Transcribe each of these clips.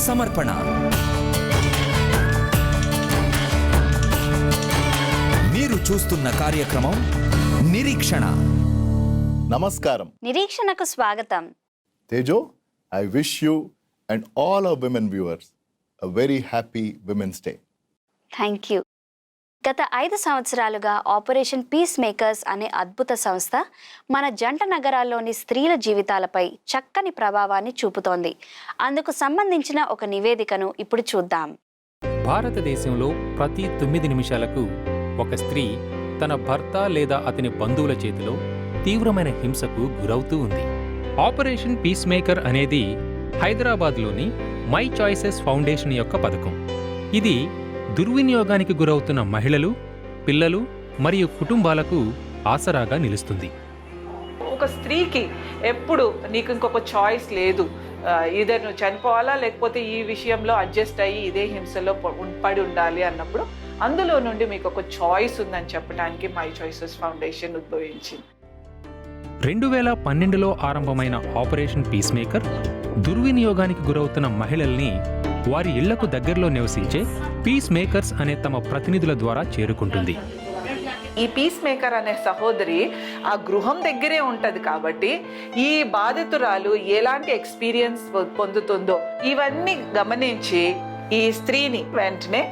సమర్పణ. మీరు చూస్తున్న కార్యక్రమం నిరీక్షణ. నమస్కారం. నిరీక్షణకు స్వాగతం. తేజో, I wish you and all our women viewers a very happy Women's Day. Thank you. గత 5 సంవత్సరాలుగా ఆపరేషన్ పీస్ మేకర్స్ అనే అద్భుత సంస్థ మన జంట నగరాల్లోని స్త్రీల జీవితాలపై చక్కని ప్రభావాన్ని చూపుతోంది. అందుకు సంబంధించిన ఒక నివేదికను ఇప్పుడు చూద్దాం. భారతదేశంలో ప్రతి 9 నిమిషాలకు ఒక స్త్రీ తన భర్త లేదా అతని బంధువుల చేతిలో తీవ్రమైన హింసకు గురవుతూ ఉంది. ఆపరేషన్ పీస్ మేకర్ అనేది హైదరాబాద్లోని మై చాయిసెస్ ఫౌండేషన్ యొక్క పథకం. ఇది దుర్వినియోగానికి గురవుతున్న మహిళలు, పిల్లలు మరియు కుటుంబాలకు ఆసరాగా నిలుస్తుంది. ఒక స్త్రీకి ఎప్పుడు నీకు ఇంకొక చాయిస్ లేదు, ఇదర్ నువ్వు చనిపోవాలా లేకపోతే ఈ విషయంలో అడ్జస్ట్ అయ్యి ఇదే హింసలో పడి ఉండాలి అన్నప్పుడు అందులో నుండి మీకు ఒక చాయిస్ ఉందని చెప్పడానికి మై చాయిసెస్ ఫౌండేషన్ ఉద్భవించింది. 2012లో ఆరంభమైన ఆపరేషన్ పీస్ మేకర్ దుర్వినియోగానికి గురవుతున్న మహిళల్ని వారి ఇళ్లకు దగ్గరలో నివసించే పీస్ మేకర్స్ అనే తమ ప్రతినిధుల ద్వారా చేరుకుంటుంది. ఈ పీస్ మేకర్ అనే సహోదరి ఆ గృహం దగ్గరే ఉంటది కాబట్టి ఈ బాధితురాలు ఎలాంటి ఎక్స్పీరియన్స్ పొందుతుందో ఇవన్నీ గమనించి ఈ స్త్రీని వెంటనే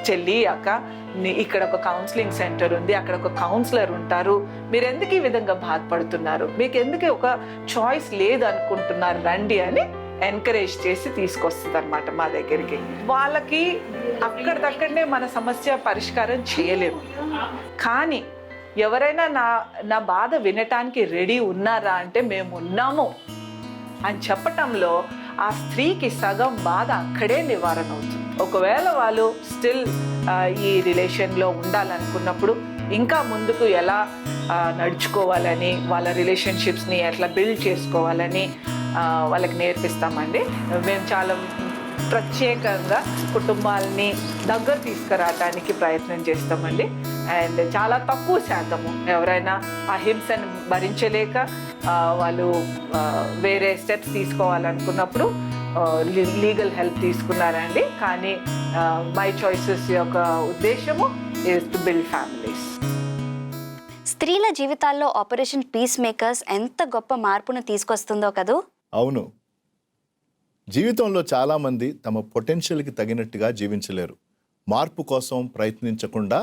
చెల్లి, అక్క, ఇక్కడ ఒక కౌన్సిలింగ్ సెంటర్ ఉంది, అక్కడ ఒక కౌన్సిలర్ ఉంటారు, మీరు ఎందుకు ఈ విధంగా బాధపడుతున్నారు, మీకు ఎందుకు ఒక చాయిస్ లేదు అనుకుంటున్నారు, రండి అని ఎంకరేజ్ చేసి తీసుకొస్తుంది అనమాట మా దగ్గరికి. వాళ్ళకి అక్కడిదక్కడనే మన సమస్య పరిష్కారం చేయలేము, కానీ ఎవరైనా నా బాధ వినటానికి రెడీ ఉన్నారా అంటే మేము ఉన్నాము అని చెప్పటంలో ఆ స్త్రీకి సగం బాధ అక్కడే నివారణ అవుతుంది. ఒకవేళ వాళ్ళు స్టిల్ ఈ రిలేషన్లో ఉండాలనుకున్నప్పుడు ఇంకా ముందుకు ఎలా నడుచుకోవాలని, వాళ్ళ రిలేషన్షిప్స్ని ఎట్లా బిల్డ్ చేసుకోవాలని వాళ్ళకి నేర్పిస్తామండి. మేము చాలా ప్రత్యేకంగా కుటుంబాలని దగ్గర తీసుకురావడానికి ప్రయత్నం చేస్తామండి. అండ్ చాలా తక్కువ శాతము ఎవరైనా ఆ హింసను భరించలేక వాళ్ళు వేరే స్టెప్స్ తీసుకోవాలనుకున్నప్పుడు లీగల్ హెల్ప్ తీసుకున్నారండి. కానీ మై చాయిసెస్ యొక్క ఉద్దేశము ఈజ్ టు బిల్డ్ ఫ్యామిలీస్. స్త్రీల జీవితాల్లో ఆపరేషన్ పీస్ మేకర్స్ ఎంత గొప్ప మార్పును తీసుకొస్తుందో కదూ. అవును, జీవితంలో చాలామంది తమ పొటెన్షియల్కి తగినట్టుగా జీవించలేరు. మార్పు కోసం ప్రయత్నించకుండా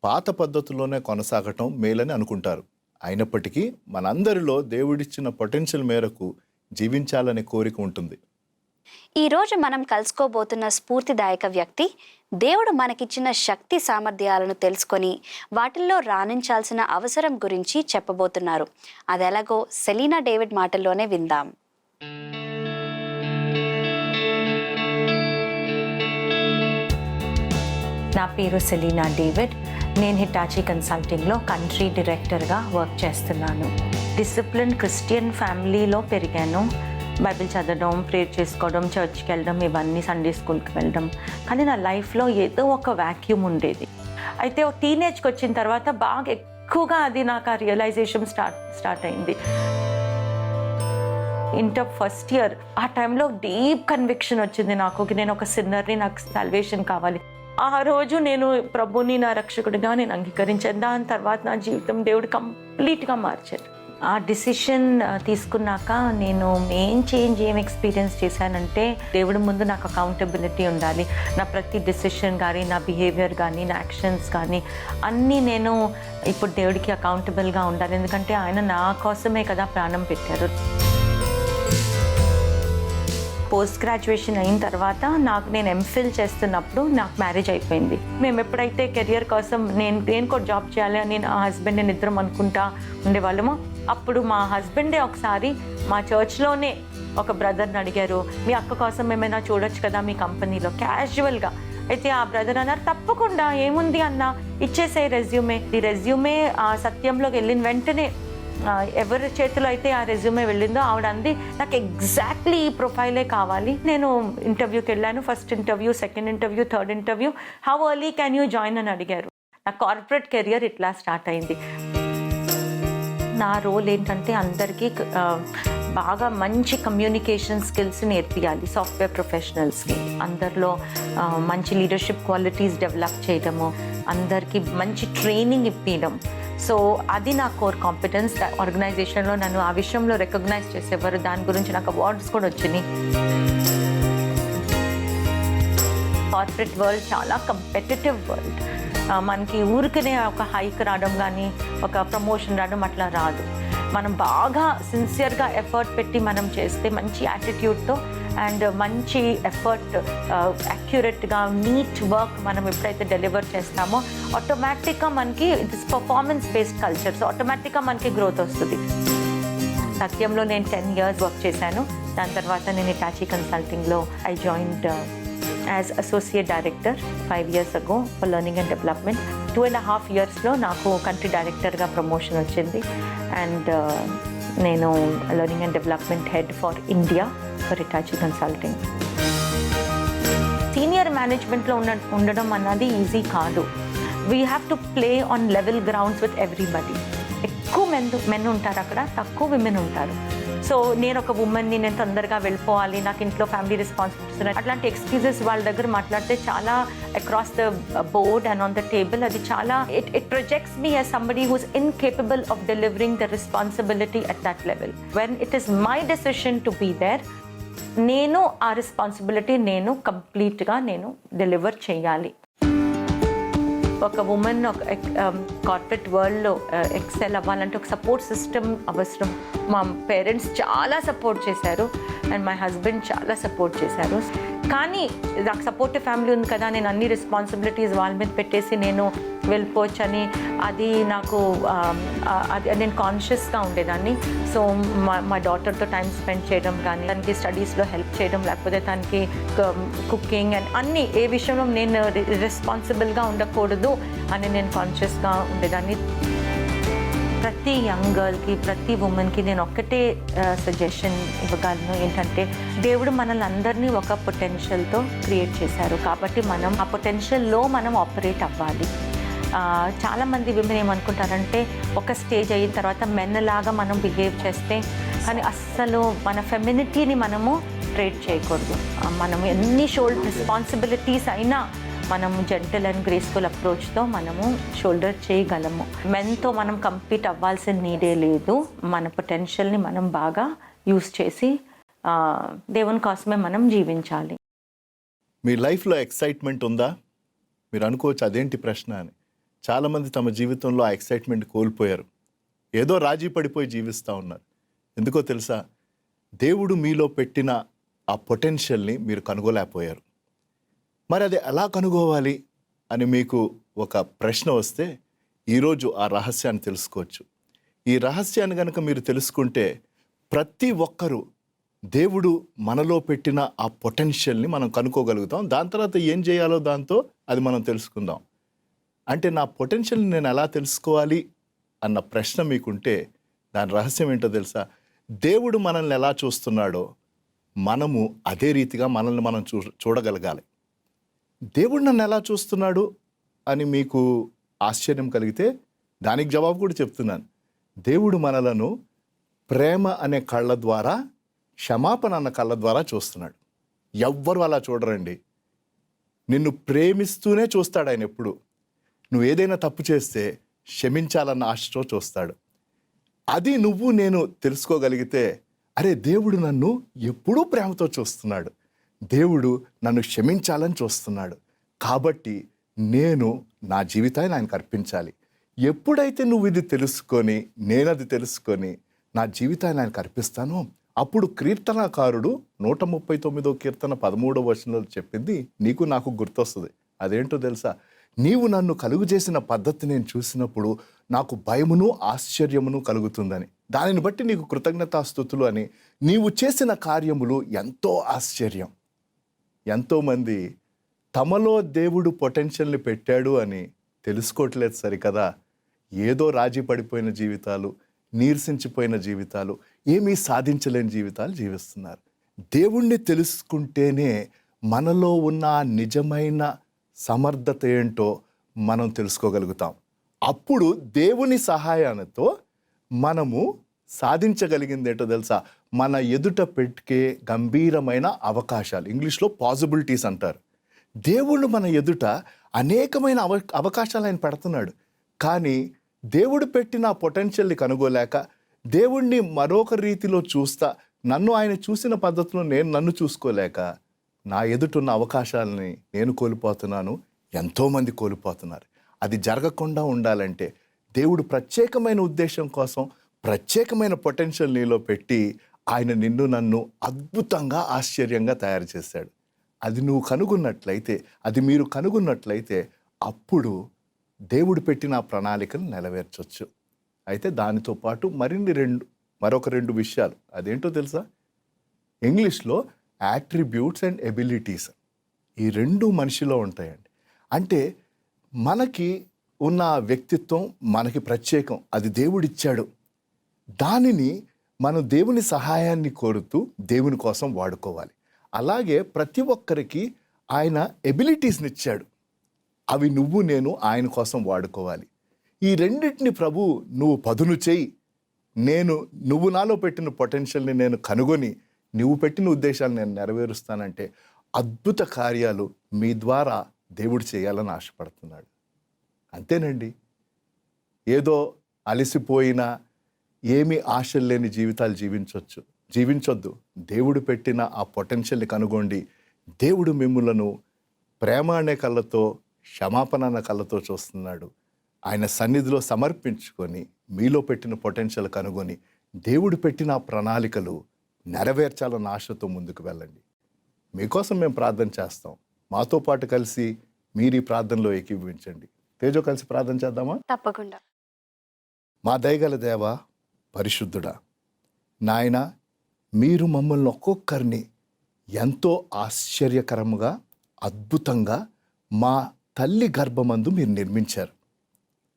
పాత పద్ధతుల్లోనే కొనసాగటం మేలని అనుకుంటారు. అయినప్పటికీ మనందరిలో దేవుడిచ్చిన పొటెన్షియల్ మేరకు జీవించాలనే కోరిక ఉంటుంది. ఈరోజు మనం కలుసుకోబోతున్న స్ఫూర్తిదాయక వ్యక్తి దేవుడు మనకిచ్చిన శక్తి సామర్థ్యాలను తెలుసుకొని వాటిల్లో రాణించాల్సిన అవసరం గురించి చెప్పబోతున్నారు. అదెలాగో సెలీనా డేవిడ్ మాటల్లోనే విందాం. నా పేరు సెలీనా డేవిడ్. నేను హిటాచీ కన్సల్టింగ్లో కంట్రీ డైరెక్టర్గా వర్క్ చేస్తున్నాను. డిసిప్లిన్ క్రిస్టియన్ ఫ్యామిలీలో పెరిగాను. బైబిల్ చదవడం, ప్రేయర్ చేసుకోవడం, చర్చ్కి వెళ్ళడం, ఇవన్నీ సండే స్కూల్కి వెళ్ళడం. కానీ నా లైఫ్లో ఏదో ఒక వ్యాక్యూమ్ ఉండేది. అయితే ఒక టీనేజ్కి వచ్చిన తర్వాత బాగా ఎక్కువగా అది నాకు ఆ రియలైజేషన్ స్టార్ట్ అయింది. ఇంటర్ ఫస్ట్ ఇయర్ ఆ టైంలో డీప్ కన్విక్షన్ వచ్చింది నాకు, నేను ఒక సిన్నర్ని, నాకు సాల్వేషన్ కావాలి. ఆ రోజు నేను ప్రభుని నా రక్షకుడిగా నేను అంగీకరించాను. దాని తర్వాత నా జీవితం దేవుడు కంప్లీట్గా మార్చారు. ఆ డిసిషన్ తీసుకున్నాక నేను మెయిన్ చేంజ్ ఏం ఎక్స్పీరియన్స్ చేశానంటే, దేవుడి ముందు నాకు అకౌంటబిలిటీ ఉండాలి. నా ప్రతి డిసిషన్ కానీ, నా బిహేవియర్ కానీ, నా యాక్షన్స్ కానీ అన్నీ నేను ఇప్పుడు దేవుడికి అకౌంటబుల్గా ఉండాలి. ఎందుకంటే ఆయన నా కోసమే కదా ప్రాణం పెట్టారు. పోస్ట్ గ్రాడ్యుయేషన్ అయిన తర్వాత నేను ఎంఫిల్ చేస్తున్నప్పుడు నాకు మ్యారేజ్ అయిపోయింది. మేము ఎప్పుడైతే కెరియర్ కోసం నేను కూడా జాబ్ చేయాలి అని నా హస్బెండ్ నేను ఇద్దరం అనుకుంటా ఉండేవాళ్ళము. అప్పుడు మా హస్బెండే ఒకసారి మా చర్చ్లోనే ఒక బ్రదర్ని అడిగారు, మీ అక్క కోసం ఏమైనా చూడొచ్చు కదా మీ కంపెనీలో, క్యాజువల్గా. అయితే ఆ బ్రదర్ అన్నారు, తప్పకుండా, ఏముంది అన్న, ఇచ్చేసే రెజ్యూమే. ఈ రెజ్యూమే సత్యంలోకి వెళ్ళిన వెంటనే ఎవరి చేతిలో అయితే ఆ రెజ్యూమే వెళ్ళిందో ఆవిడ అంది, నాకు ఎగ్జాక్ట్లీ ఈ ప్రొఫైలే కావాలి. నేను ఇంటర్వ్యూకి వెళ్ళాను. First interview, second interview, third interview. How early can you join అని అడిగారు. నా కార్పొరేట్ కెరియర్ ఇట్లా స్టార్ట్ అయింది. నా రోల్ ఏంటంటే అందరికీ బాగా మంచి కమ్యూనికేషన్ స్కిల్స్ నేర్పియాలి సాఫ్ట్వేర్ ప్రొఫెషనల్స్కి. అందరిలో మంచి లీడర్షిప్ క్వాలిటీస్ డెవలప్ చేయడము, అందరికీ మంచి ట్రైనింగ్ ఇప్పించడం. సో అది నా కోర్ కాంపిటెన్స్. ఆర్గనైజేషన్లో నన్ను ఆ విషయంలో రికగ్నైజ్ చేసేవారు, దాని గురించి నాకు అవార్డ్స్ కూడా వచ్చినాయి. కార్పొరేట్ వరల్డ్ చాలా కంపెటిటివ్ వరల్డ్. మనకి ఊరికనే ఒక హైక్ రావడం కానీ ఒక ప్రమోషన్ రావడం అట్లా రాదు. మనం బాగా సిన్సియర్గా ఎఫర్ట్ పెట్టి మనం చేస్తే మంచి యాటిట్యూడ్తో అండ్ మంచి ఎఫర్ట్ యాక్యురేట్గా నీట్ వర్క్ మనం ఎప్పుడైతే డెలివర్ చేస్తామో ఆటోమేటిక్గా మనకి it's performance based culture. So ఆటోమేటిక్గా మనకి గ్రోత్ వస్తుంది. సత్యంలో నేను 10 years వర్క్ చేశాను. దాని తర్వాత నేను హిటాచీ కన్సల్టింగ్లో I joined as associate director 5 years ago for learning and development. 2.5 yearsలో నాకు కంట్రీ డైరెక్టర్గా ప్రమోషన్ వచ్చింది. అండ్ నేను learning and development head for India for Hitachi consulting. Senior మేనేజ్మెంట్లో ఉండడం అన్నది ఈజీ కాదు. We have to play on level grounds with everybody. ఎక్కువ మెన్ ఉంటారు అక్కడ, తక్కువ విమెన్ ఉంటారు. సో నేను ఒక ఉమెన్ని, నేను తొందరగా వెళ్ళిపోవాలి, నాకు ఇంట్లో ఫ్యామిలీ రెస్పాన్సిబిలిటీస్ ఉన్నాయి, అట్లాంటి ఎక్స్క్యూజెస్ వాళ్ళ దగ్గర మాట్లాడితే చాలా across the board and on the table అది చాలా it projects me as somebody who's incapable of delivering the responsibility at that level. When it is my decision to be there, నేను ఆ రెస్పాన్సిబిలిటీ నేను కంప్లీట్గా నేను డెలివర్ చేయాలి. ఒక women ఒక కార్పొరేట్ వరల్డ్లో ఎక్సెల్ అవ్వాలంటే ఒక సపోర్ట్ సిస్టమ్ అవసరం. మా పేరెంట్స్ చాలా సపోర్ట్ చేశారు అండ్ మై హస్బెండ్ చాలా సపోర్ట్ చేశారు. కానీ నాకు సపోర్టివ్ ఫ్యామిలీ ఉంది కదా, నేను అన్ని రెస్పాన్సిబిలిటీస్ వాళ్ళ మీద పెట్టేసి నేను వెళ్ళిపోవచ్చని అది నాకు అది నేను కాన్షియస్గా ఉండేదాన్ని. సో మా డాటర్తో టైం స్పెండ్ చేయడం కానీ, తనకి స్టడీస్లో హెల్ప్ చేయడం, లేకపోతే తనకి కుకింగ్ అండ్ అన్నీ ఏ విషయంలో నేను రెస్పాన్సిబుల్గా ఉండకూడదు అని నేను కాన్షియస్గా ఉండేదాన్ని. ప్రతి యంగ్ గర్ల్కి, ప్రతి ఉమెన్కి నేను ఒక్కటే సజెషన్ ఇవ్వగలను ఏంటంటే, దేవుడు మనల్ని అందరినీ ఒక పొటెన్షియల్తో క్రియేట్ చేశారు. కాబట్టి మనం ఆ పొటెన్షియల్లో మనం ఆపరేట్ అవ్వాలి. చాలామంది విమెన్ ఏమనుకుంటారంటే ఒక స్టేజ్ అయిన తర్వాత మెన్నలాగా మనం బిహేవ్ చేస్తే, కానీ అస్సలు మన ఫెమినిటీని మనము ట్రేడ్ చేయకూడదు. మనం ఎన్ని షోల్డర్ రెస్పాన్సిబిలిటీస్ అయినా మనము జెంటల్ అండ్ గ్రేస్ఫుల్ అప్రోచ్తో మనము షోల్డర్ చేయగలము. మెన్తో మనం కంపీట్ అవ్వాల్సిన నీడే లేదు. మన పొటెన్షియల్ని మనం బాగా యూస్ చేసి దేవుని కోసమే మనం జీవించాలి. మీ లైఫ్లో ఎక్సైట్మెంట్ ఉందా? మీరు అనుకోవచ్చు అదేంటి ప్రశ్న అని. చాలామంది తమ జీవితంలో ఆ ఎక్సైట్మెంట్ కోల్పోయారు. ఏదో రాజీ పడిపోయి జీవిస్తూ ఉన్నారు. ఎందుకో తెలుసా? దేవుడు మీలో పెట్టిన ఆ పొటెన్షియల్ని మీరు కనుగోలేకపోయారు. మరి అది ఎలా కనుగోవాలి అని మీకు ఒక ప్రశ్న వస్తే ఈరోజు ఆ రహస్యాన్ని తెలుసుకోవచ్చు. ఈ రహస్యాన్ని కనుక మీరు తెలుసుకుంటే ప్రతి ఒక్కరూ దేవుడు మనలో పెట్టిన ఆ పొటెన్షియల్ని మనం కనుక్కోగలుగుతాం. దాని తర్వాత ఏం చేయాలో దాంతో అది మనం తెలుసుకుందాం. అంటే నా పొటెన్షియల్ని నేను ఎలా తెలుసుకోవాలి అన్న ప్రశ్న మీకుంటే దాని రహస్యం ఏంటో తెలుసా? దేవుడు మనల్ని ఎలా చూస్తున్నాడో మనము అదే రీతిగా మనల్ని మనం చూడగలగాలి. దేవుడు నన్ను ఎలా చూస్తున్నాడు అని మీకు ఆశ్చర్యం కలిగితే దానికి జవాబు కూడా చెప్తున్నాను. దేవుడు మనలను ప్రేమ అనే కళ్ళ ద్వారా, క్షమాపణ అన్న కళ్ళ ద్వారా చూస్తున్నాడు. ఎవ్వరు అలా చూడరండి. నిన్ను ప్రేమిస్తూనే చూస్తాడు ఆయన. ఎప్పుడు నువ్వు ఏదైనా తప్పు చేస్తే క్షమించాలన్న ఆశతో చూస్తాడు. అది నువ్వు నేను తెలుసుకోగలిగితే, అరే దేవుడు నన్ను ఎప్పుడూ ప్రేమతో చూస్తున్నాడు, దేవుడు నన్ను క్షమించాలని చూస్తున్నాడు, కాబట్టి నేను నా జీవితాన్ని ఆయనకు అర్పించాలి. ఎప్పుడైతే నువ్వు ఇది తెలుసుకొని, నేనది తెలుసుకొని నా జీవితాన్ని ఆయనకు అర్పిస్తానో, అప్పుడు కీర్తనకారుడు 139వ కీర్తన 13వ వచనంలో చెప్పింది నీకు నాకు గుర్తొస్తుంది. అదేంటో తెలుసా? నీవు నన్ను కలుగు చేసిన పద్ధతి నేను చూసినప్పుడు నాకు భయమును ఆశ్చర్యమును కలుగుతుందని. దానిని బట్టి నీకు కృతజ్ఞతాస్తుతులు అని. నీవు చేసిన కార్యములు ఎంతో ఆశ్చర్యం. ఎంతోమంది తమలో దేవుడు పొటెన్షియల్ని పెట్టాడు అని తెలుసుకోవట్లేదు సరికదా. ఏదో రాజీ పడిపోయిన జీవితాలు, నీరసించిపోయిన జీవితాలు, ఏమీ సాధించలేని జీవితాలు జీవిస్తున్నారు. దేవుణ్ణి తెలుసుకుంటేనే మనలో ఉన్న నిజమైన సమర్థత ఏంటో మనం తెలుసుకోగలుగుతాం. అప్పుడు దేవుని సహాయంతో మనము సాధించగలిగింది ఏంటో తెలుసా? మన ఎదుట పెట్టే గంభీరమైన అవకాశాలు, ఇంగ్లీష్లో పాసిబిలిటీస్ అంటారు. దేవుడు మన ఎదుట అనేకమైన అవకాశాలు ఆయన పెడుతున్నాడు. కానీ దేవుడు పెట్టిన పొటెన్షియల్ని కనుగోలేక, దేవుణ్ణి మరొక రీతిలో చూస్తా, నన్ను ఆయన చూసిన పద్ధతిలో నేను నన్ను చూసుకోలేక, నా ఎదుటున్న అవకాశాలని నేను కోల్పోతున్నాను, ఎంతోమంది కోల్పోతున్నారు. అది జరగకుండా ఉండాలంటే దేవుడు ప్రత్యేకమైన ఉద్దేశం కోసం ప్రత్యేకమైన పొటెన్షియల్ నీలో పెట్టి ఆయన నిన్ను నన్ను అద్భుతంగా ఆశ్చర్యంగా తయారు చేశాడు. అది నువ్వు కనుగొన్నట్లయితే, అది మీరు కనుగొన్నట్లయితే అప్పుడు దేవుడు పెట్టిన ఆ ప్రణాళికను నెరవేర్చవచ్చు. అయితే దానితో పాటు మరొక రెండు విషయాలు, అదేంటో తెలుసా? ఇంగ్లీష్లో యాట్రిబ్యూట్స్ అండ్ ఎబిలిటీస్, ఈ రెండు మనిషిలో ఉంటాయండి. అంటే మనకి ఉన్న వ్యక్తిత్వం మనకి ప్రత్యేకం, అది దేవుడిచ్చాడు. దానిని మనం దేవుని సహాయాన్ని కోరుతూ దేవుని కోసం వాడుకోవాలి. అలాగే ప్రతి ఒక్కరికి ఆయన ఎబిలిటీస్ని ఇచ్చాడు, అవి నేను ఆయన కోసం వాడుకోవాలి. ఈ రెండింటిని ప్రభు నువ్వు పదును చేయి, నువ్వు నాలో పెట్టిన పొటెన్షియల్ని నేను కనుగొని నువ్వు పెట్టిన ఉద్దేశాలు నేను నెరవేరుస్తానంటే అద్భుత కార్యాలు మీ ద్వారా దేవుడు చేయాలని ఆశపడుతున్నాడు. అంతేనండి. ఏదో అలసిపోయినా ఏమీ ఆశలు లేని జీవితాలు జీవించొద్దు. దేవుడు పెట్టిన ఆ పొటెన్షియల్ని కనుగొండి. దేవుడు మిమ్ములను ప్రేమ అనే కళ్ళతో, క్షమాపణ అనే కళ్ళతో చూస్తున్నాడు. ఆయన సన్నిధిలో సమర్పించుకొని మీలో పెట్టిన పొటెన్షియల్ కనుగొని దేవుడు పెట్టిన ఆ ప్రణాళికలు నెరవేర్చాలన్న ఆశతో ముందుకు వెళ్ళండి. మీకోసం మేము ప్రార్థన చేస్తాం. మాతో పాటు కలిసి మీరు ఈ ప్రార్థనలో ఏకీభవించండి. తేజో, కలిసి ప్రార్థన చేద్దామా? తప్పకుండా. మా దయగల దేవ, పరిశుద్ధుడా, నాయన, మీరు మమ్మల్ని ఒక్కొక్కరిని ఎంతో ఆశ్చర్యకరంగా, అద్భుతంగా మా తల్లి గర్భమందు మీరు నిర్మించారు.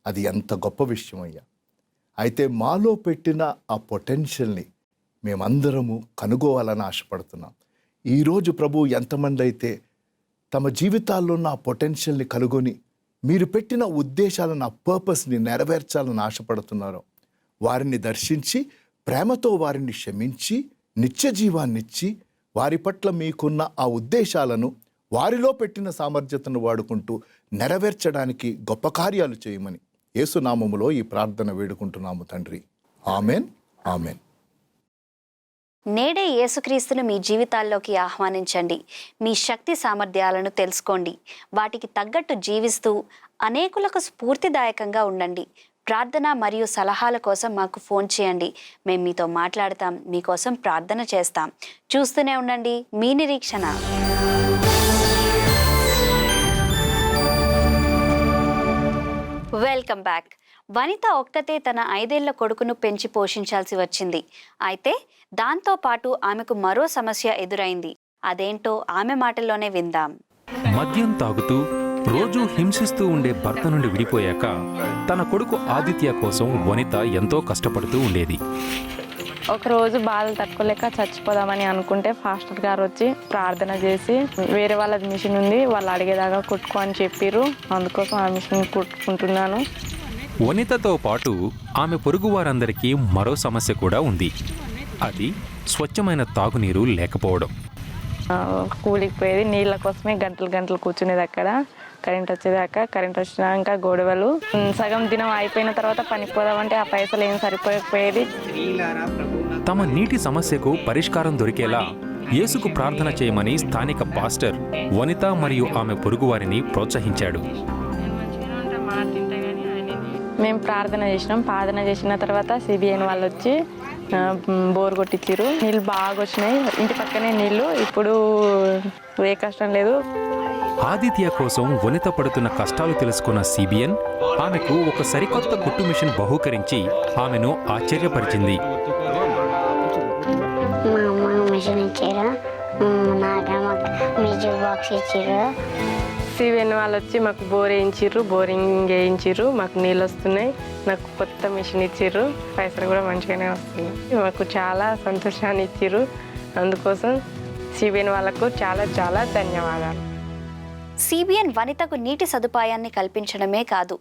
అది ఎంత గొప్ప విషయం అయ్యా. అయితే మాలో పెట్టిన ఆ పొటెన్షియల్ని మేమందరము కనుగోవాలని ఆశపడుతున్నాం. ఈరోజు ప్రభు ఎంతమంది అయితే తమ జీవితాల్లో ఉన్న ఆ పొటెన్షియల్ని కనుగొని మీరు పెట్టిన ఉద్దేశాలను, ఆ పర్పస్ని నెరవేర్చాలని ఆశపడుతున్నారో వారిని దర్శించి ప్రేమతో వారిని క్షమించి నిత్య జీవాన్నిచ్చి వారి పట్ల మీకున్న ఆ ఉద్దేశాలను, వారిలో పెట్టిన సామర్థ్యతను వాడుకుంటూ నెరవేర్చడానికి గొప్ప కార్యాలు చేయమని యేసు నామములో ఈ ప్రార్థన వేడుకుంటున్నాము తండ్రి. Amen, amen. నేడే యేసుక్రీస్తును మీ జీవితాల్లోకి ఆహ్వానించండి. మీ శక్తి సామర్థ్యాలను తెలుసుకోండి. వాటికి తగ్గట్టు జీవిస్తూ అనేకులకు స్ఫూర్తిదాయకంగా ఉండండి. ప్రార్థన మరియు సలహాల కోసం మాకు ఫోన్ చేయండి. మేము మీతో మాట్లాడతాం, మీకోసం ప్రార్థన చేస్తాం. చూస్తూనే ఉండండి మీ నిరీక్షణ. Welcome back. వనిత ఒక్కతే తన 5 ఏళ్ల కొడుకును పెంచి పోషించాల్సి వచ్చింది. అయితే దాంతోపాటు ఆమెకు మరో సమస్య ఎదురైంది. అదేంటో ఆమె మాటల్లోనే విందాం. మద్యం తాగుతూ రోజూ హింసిస్తూ ఉండే భర్త నుండి విడిపోయాక తన కొడుకు ఆదిత్య కోసం వనిత ఎంతో కష్టపడుతూ ఉండేది. ఒకరోజు బాధలు తట్టుకోలేక చచ్చిపోదామని అనుకుంటే ఫాస్టర్ గారు వచ్చి ప్రార్థన చేసి, వేరే వాళ్ళది మిషన్ ఉంది, వాళ్ళు అడిగేదాకా కుట్టుకో అని చెప్పారు. అందుకోసం ఆ మిషన్ కుట్టుకుంటున్నాను. వనితతో పాటు ఆమె పొరుగు వారందరికీ మరో సమస్య కూడా ఉంది. అది స్వచ్ఛమైన తాగునీరు లేకపోవడం. కూలికి పోయేది, నీళ్ళ కోసమే గంటలు గంటలు కూర్చునేది అక్కడ. కరెంట్ వచ్చేదాకా, కరెంట్ వచ్చినాక గొడవలు. సగం దినం అయిపోయిన తర్వాత పనికి పోదామంటే ఆ పైసలు ఏం సరిపోయకపోయేది. తమ నీటి సమస్యకు పరిష్కారం దొరికేలా యేసుకు ప్రార్థన చేయమని స్థానిక పాస్టర్ వనిత మరియు ఆమె పొరుగువారిని ప్రోత్సహించాడు. మేము ప్రార్థన చేసినాం. ప్రార్థన చేసిన తర్వాత సిబిఎన్ వాళ్ళు వచ్చి బోర్ కొట్టించారు. నీళ్ళు బాగా వచ్చినాయి, ఇంటి పక్కనే నీళ్ళు. ఇప్పుడు ఏ కష్టం లేదు. ఆదిత్య కోసం వనిత పడుతున్న కష్టాలు తెలుసుకున్న సిబిఎన్ ఆమెకు ఒక సరికొత్త కుట్టు మిషన్ బహూకరించి ఆమెను ఆశ్చర్యపరిచింది. సిబిఎన్ వాళ్ళు వచ్చి మాకు బోర్ వేయించారు, బోరింగ్ వేయించారు, మాకు నీళ్ళు వస్తున్నాయి. నాకు కొత్త మిషన్ ఇచ్చారు, పైసలు కూడా మంచిగానే వస్తున్నాయి. మాకు చాలా సంతోషాన్ని ఇచ్చారు. అందుకోసం సిబిఎన్ వాళ్ళకు చాలా చాలా ధన్యవాదాలు. సిబిఎన్ వనితకు నీటి సదుపాయాన్ని కల్పించడమే కాదు,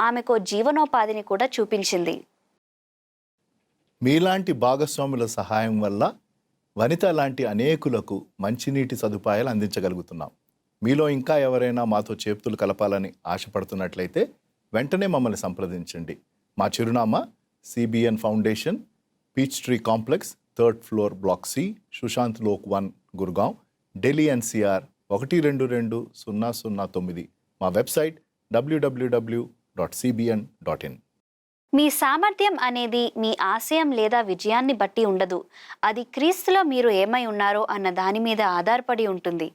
ఆమెకు జీవనోపాధిని కూడా చూపించింది. మీలాంటి భాగస్వాముల సహాయం వల్ల వనిత లాంటి అనేకులకు మంచినీటి సదుపాయాలు అందించగలుగుతున్నాం. మీలో ఇంకా ఎవరైనా మాతో చేతులు కలపాలని ఆశపడుతున్నట్లయితే వెంటనే మమ్మల్ని సంప్రదించండి. మా చిరునామా CBN foundation, peach tree complex, 3rd floor, block C, Sushant Lok 1, Gurgaon, Delhi NCR 122009. మా వెబ్సైట్ www.cbn.in. మీ సామర్థ్యం అనేది మీ ఆశయం లేదా విజయాన్ని బట్టి ఉండదు. అది క్రీస్తులో మీరు ఏమై ఉన్నారో అన్న దాని మీద ఆధారపడి ఉంటుంది.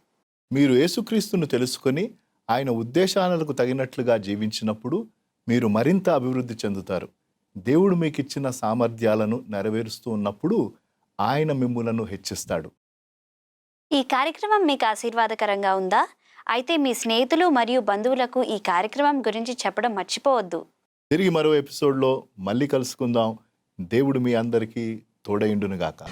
మీరు యేసుక్రీస్తును తెలుసుకొని ఆయన ఉద్దేశాలకు తగినట్లుగా జీవించినప్పుడు మీరు మరింత అభివృద్ధి చెందుతారు. దేవుడు మీకు ఇచ్చిన సామర్థ్యాలను నెరవేరుస్తూ ఉన్నప్పుడు ఆయన మిమ్ములను హెచ్చిస్తాడు. ఈ కార్యక్రమం మీకు ఆశీర్వాదకరంగా ఉందా? అయితే మీ స్నేహితులు మరియు బంధువులకు ఈ కార్యక్రమం గురించి చెప్పడం మర్చిపోవద్దు. తిరిగి మరో ఎపిసోడ్లో మళ్ళీ కలుసుకుందాం. దేవుడు మీ అందరికీ తోడైండునుగాక.